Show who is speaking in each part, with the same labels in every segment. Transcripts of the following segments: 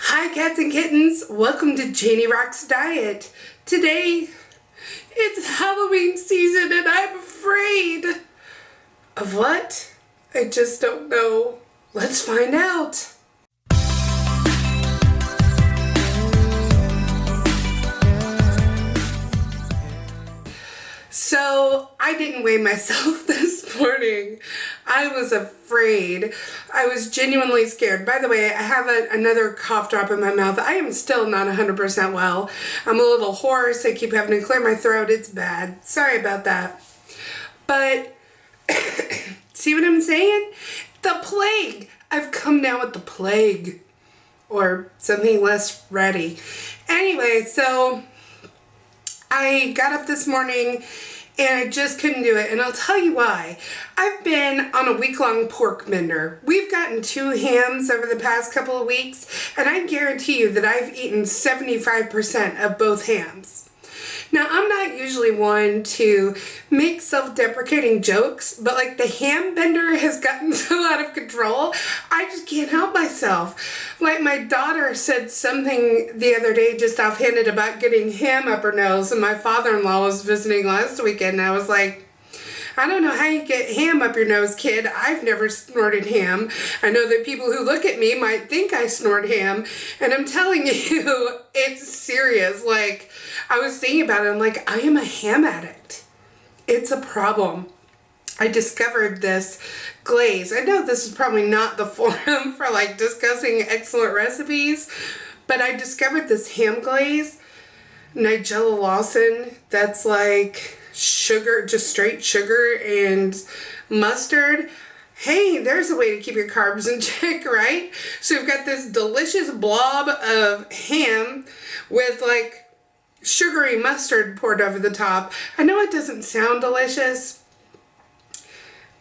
Speaker 1: Hi cats and kittens, welcome to Janie Rock's Diet. Today, it's Halloween season and I'm afraid. Of what? I just don't know. Let's find out. So, I didn't weigh myself this morning. I was afraid. I was genuinely scared. By the way, I have another cough drop in my mouth. I am still not 100% well. I'm a little hoarse. I keep having to clear my throat. It's bad. Sorry about that. But, see what I'm saying? The plague. I've come down with the plague. Or something less ready. Anyway, so I got up this morning and I just couldn't do it. And I'll tell you why. I've been on a week-long pork bender. We've gotten 2 hams over the past couple of weeks, and I guarantee you that I've eaten 75% of both hams. Now, I'm not usually one to make self-deprecating jokes, but like the ham bender has gotten so out of control, I just can't help myself. Like my daughter said something the other day just offhanded about getting ham up her nose, and my father-in-law was visiting last weekend, and I was like, I don't know how you get ham up your nose, kid. I've never snorted ham. I know that people who look at me might think I snort ham, and I'm telling you, it's serious. Like, I was thinking about it, I'm like, I am a ham addict. It's a problem. I discovered this glaze. I know this is probably not the forum for like discussing excellent recipes, but I discovered this ham glaze, Nigella Lawson, that's like sugar, just straight sugar and mustard. Hey, there's a way to keep your carbs in check, right? So you've got this delicious blob of ham with like sugary mustard poured over the top. I know it doesn't sound delicious.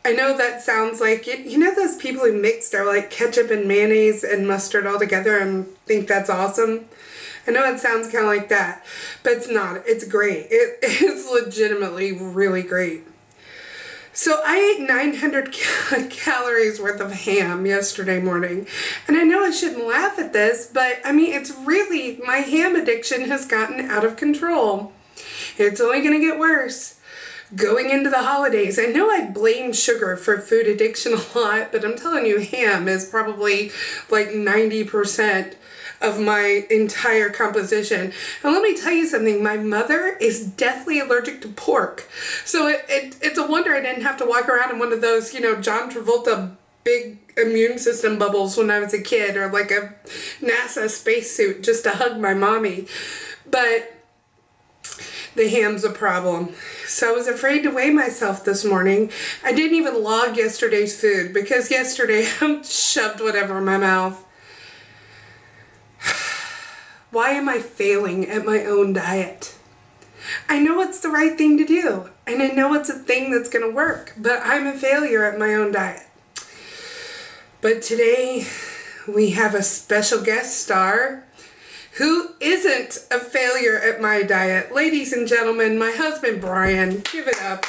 Speaker 1: I know that sounds like it. You know those people who mix their like ketchup and mayonnaise and mustard all together and think that's awesome? I know it sounds kind of like that, but it's not. It's great. It's legitimately really great. So I ate 900 calories worth of ham yesterday morning, and I know I shouldn't laugh at this, but I mean, it's really, my ham addiction has gotten out of control. It's only going to get worse going into the holidays. I know I blame sugar for food addiction a lot, but I'm telling you, ham is probably like 90% of my entire composition. And let me tell you something, my mother is deathly allergic to pork. So it's a wonder I didn't have to walk around in one of those, you know, John Travolta big immune system bubbles when I was a kid, or like a NASA spacesuit just to hug my mommy. But the ham's a problem. So I was afraid to weigh myself this morning. I didn't even log yesterday's food because yesterday I shoved whatever in my mouth. Why am I failing at my own diet? I know it's the right thing to do, and I know it's a thing that's going to work, but I'm a failure at my own diet. But today, we have a special guest star who isn't a failure at my diet. Ladies and gentlemen, my husband, Brian. Give it up.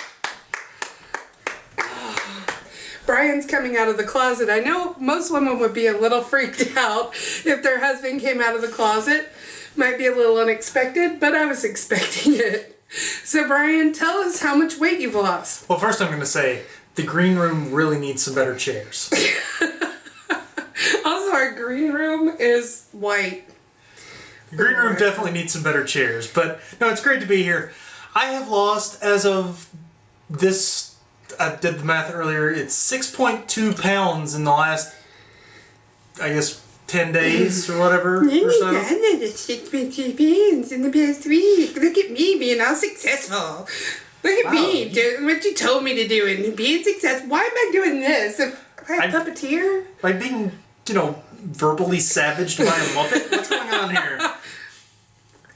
Speaker 1: Brian's coming out of the closet. I know most women would be a little freaked out if their husband came out of the closet. Might be a little unexpected, but I was expecting it. So Brian, tell us how much weight you've lost.
Speaker 2: Well, first I'm going to say the green room really needs some better chairs.
Speaker 1: Also, our green room is white.
Speaker 2: The green room definitely needs some better chairs, but no, it's great to be here. I have lost, as of this, I did the math earlier, it's 6.2 pounds in the last, I guess, 10 days or whatever. Or so.
Speaker 1: 6.2 pounds in the past week. Look at me being all successful. Look at me doing what you told me to do and being successful. Why am I doing this? Am I a puppeteer?
Speaker 2: By being, you know, verbally savaged by a Muppet? What's going on here?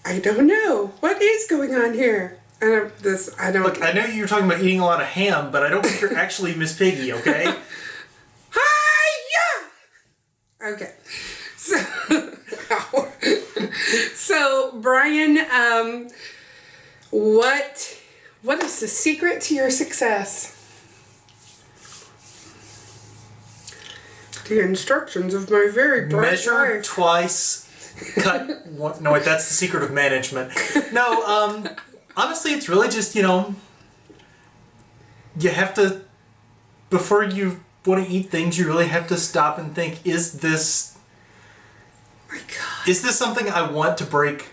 Speaker 1: I don't know. What is going on here? I don't.
Speaker 2: Look, I know you were talking about eating a lot of ham, but I don't think you're actually Miss Piggy, okay?
Speaker 1: Hi-ya! Okay. So Brian, what is the secret to your success? The instructions of my very bright
Speaker 2: Measure
Speaker 1: life.
Speaker 2: twice cut one. No, wait, that's the secret of management. No, honestly, it's really just, you have to, before you want to eat things, you really have to stop and think, is this something I want to break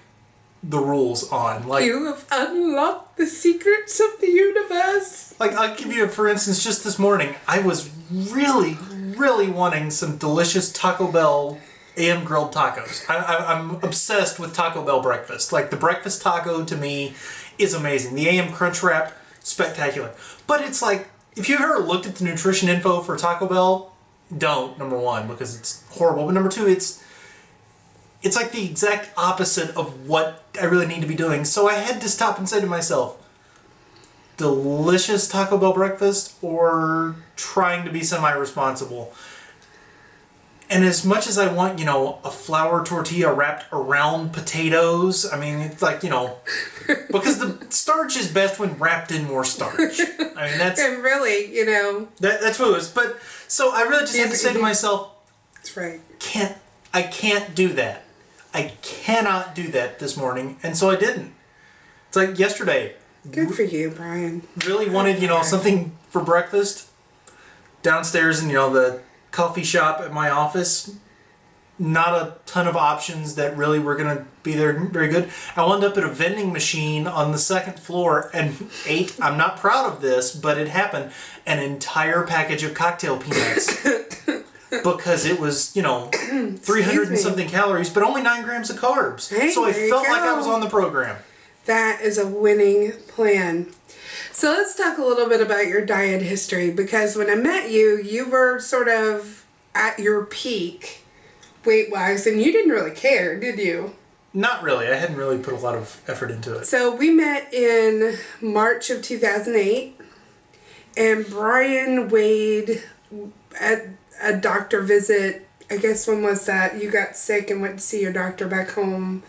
Speaker 2: the rules on? Like,
Speaker 1: you have unlocked the secrets of the universe.
Speaker 2: Like, I'll give you, for instance, just this morning, I was really, really wanting some delicious Taco Bell AM grilled tacos. I'm obsessed with Taco Bell breakfast. Like, the breakfast taco, to me, is amazing. The AM Crunch Wrap, spectacular. But it's like, if you've ever looked at the nutrition info for Taco Bell, don't, number one, because it's horrible. But number two, it's like the exact opposite of what I really need to be doing. So I had to stop and say to myself, delicious Taco Bell breakfast or trying to be semi-responsible? And as much as I want, a flour tortilla wrapped around potatoes, I mean, it's like, because the starch is best when wrapped in more starch. I mean, that's...
Speaker 1: And really,
Speaker 2: that's what it was. But, so I really just had to say to myself...
Speaker 1: That's right.
Speaker 2: I can't do that. I cannot do that this morning, and so I didn't. It's like yesterday.
Speaker 1: Good for you, Brian.
Speaker 2: Really wanted, something for breakfast. Downstairs in, the coffee shop at my office. Not a ton of options that really were going to be there very good. I wound up at a vending machine on the second floor and ate, I'm not proud of this, but it happened, an entire package of cocktail peanuts. Because it was, 300 and something calories, but only 9 grams of carbs.
Speaker 1: Hey,
Speaker 2: so I felt like I
Speaker 1: go.
Speaker 2: was on the program.
Speaker 1: That is a winning plan. So let's talk a little bit about your diet history, because when I met you, you were sort of at your peak weight-wise, and you didn't really care, did you?
Speaker 2: Not really. I hadn't really put a lot of effort into it.
Speaker 1: So we met in March of 2008, and Brian weighed at a doctor visit, I guess when was that? You got sick and went to see your doctor back home,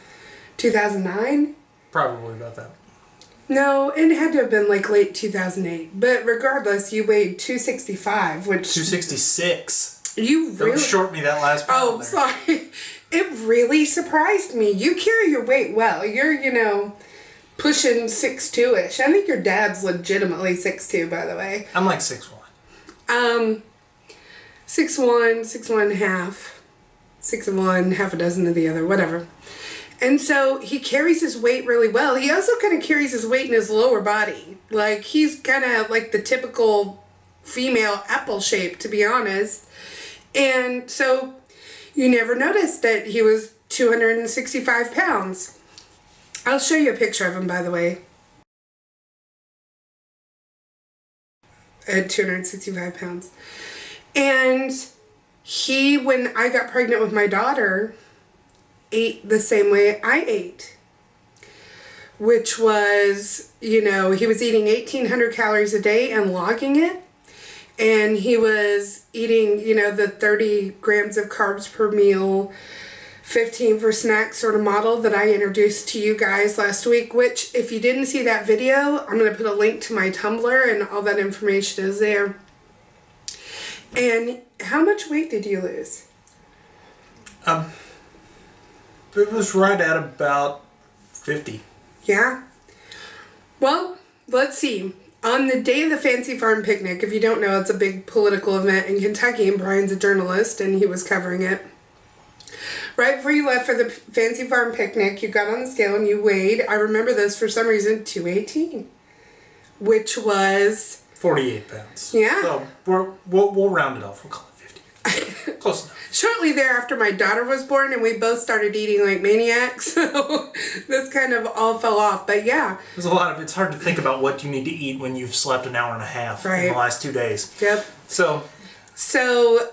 Speaker 1: 2009?
Speaker 2: Probably about that.
Speaker 1: No, it had to have been like late 2008. But regardless, you weighed 265, which...
Speaker 2: 266.
Speaker 1: You really...
Speaker 2: Don't short me that last pound.
Speaker 1: Oh, sorry. It really surprised me. You carry your weight well. You're, pushing 6'2"-ish. I think your dad's legitimately 6'2", by the way.
Speaker 2: I'm like 6'1".
Speaker 1: 6'1", 6'1.5", 6'1", half a dozen of the other, whatever. And so he carries his weight really well. He also kind of carries his weight in his lower body. Like, he's kind of like the typical female apple shape, to be honest. And so you never noticed that he was 265 pounds. I'll show you a picture of him, by the way. At 265 pounds. And he, when I got pregnant with my daughter, ate the same way I ate. Which was, he was eating 1,800 calories a day and logging it. And he was eating, the 30 grams of carbs per meal, 15 for snacks sort of model that I introduced to you guys last week, which if you didn't see that video, I'm going to put a link to my Tumblr and all that information is there. And how much weight did you lose?
Speaker 2: It was right at about 50.
Speaker 1: Yeah? Well, let's see. On the day of the Fancy Farm Picnic, if you don't know, it's a big political event in Kentucky, and Brian's a journalist, and he was covering it. Right before you left for the Fancy Farm Picnic, you got on the scale and you weighed, I remember this for some reason, 218, which was...
Speaker 2: 48 pounds.
Speaker 1: Yeah.
Speaker 2: So we'll round it off. We'll call it 50. Close enough.
Speaker 1: Shortly thereafter, my daughter was born, and we both started eating like maniacs, so this kind of all fell off. But yeah.
Speaker 2: There's a lot of... It's hard to think about what you need to eat when you've slept an hour and a half in the last 2 days.
Speaker 1: Yep. So,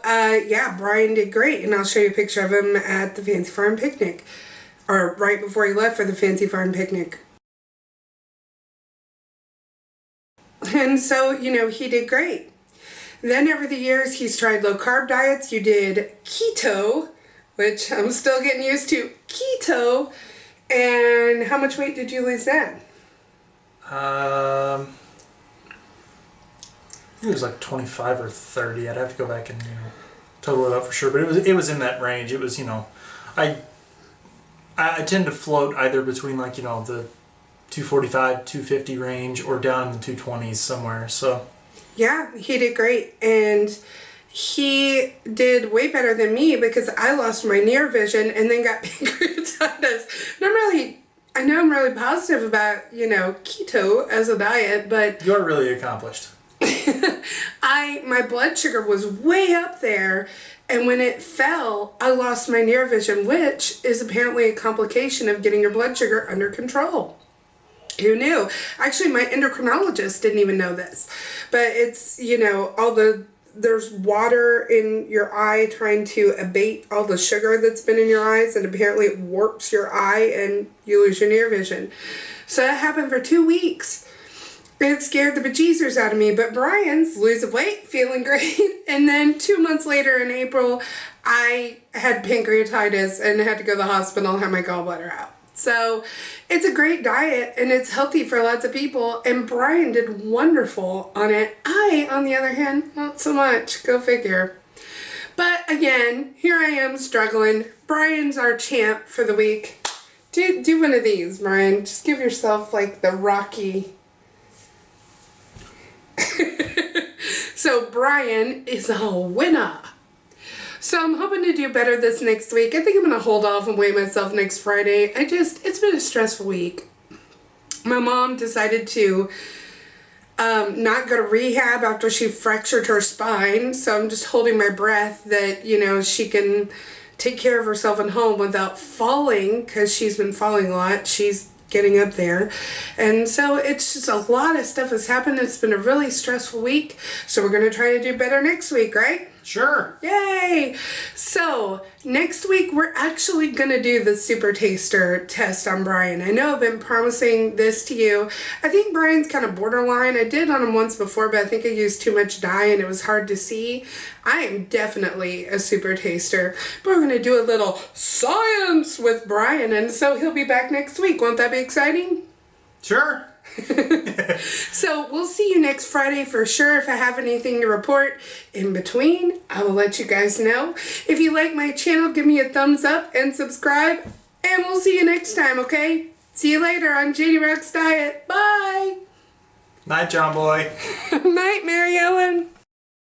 Speaker 1: Brian did great, and I'll show you a picture of him at the Fancy Farm Picnic, or right before he left for the Fancy Farm Picnic. And so, he did great. Then over the years, he's tried low-carb diets. You did keto, which I'm still getting used to. Keto. And how much weight did you lose then?
Speaker 2: I think it was like 25 or 30. I'd have to go back and total it up for sure. But it was in that range. It was, I I tend to float either between like, the 245, 250 range or down in the 220s somewhere. So
Speaker 1: yeah, he did great. And he did way better than me because I lost my near vision and then got pancreatitis. And I know I'm really positive about, keto as a diet, but
Speaker 2: you're really accomplished.
Speaker 1: my blood sugar was way up there, and when it fell, I lost my near vision, which is apparently a complication of getting your blood sugar under control. Who knew? Actually, my endocrinologist didn't even know this, but it's, there's water in your eye trying to abate all the sugar that's been in your eyes, and apparently it warps your eye and you lose your near vision. So that happened for 2 weeks. It scared the bejesus out of me, but Brian's losing weight, feeling great. And then 2 months later in April, I had pancreatitis and had to go to the hospital and have my gallbladder out. So it's a great diet and it's healthy for lots of people. And Brian did wonderful on it. I, on the other hand, not so much. Go figure. But again, here I am struggling. Brian's our champ for the week. Do one of these, Brian. Just give yourself like the Rocky. So Brian is a winner. So I'm hoping to do better this next week. I think I'm going to hold off and weigh myself next Friday. It's been a stressful week. My mom decided to not go to rehab after she fractured her spine. So I'm just holding my breath that, she can take care of herself at home without falling, because she's been falling a lot. She's getting up there. And so it's just a lot of stuff has happened. It's been a really stressful week. So we're going to try to do better next week, right?
Speaker 2: Sure.
Speaker 1: Yay! So next week we're actually going to do the super taster test on Brian. I know I've been promising this to you. I think Brian's kind of borderline. I did on him once before, but I think I used too much dye and it was hard to see. I am definitely a super taster. But we're going to do a little science with Brian, and so he'll be back next week. Won't that be exciting?
Speaker 2: Sure.
Speaker 1: So we'll see you next Friday for sure. If I have anything to report in between, I will let you guys know. If you like my channel, give me a thumbs up and subscribe, and we'll see you next time, okay? See you later on Janie Rock's Diet. Bye!
Speaker 2: Night, John Boy.
Speaker 1: Night, Mary Ellen.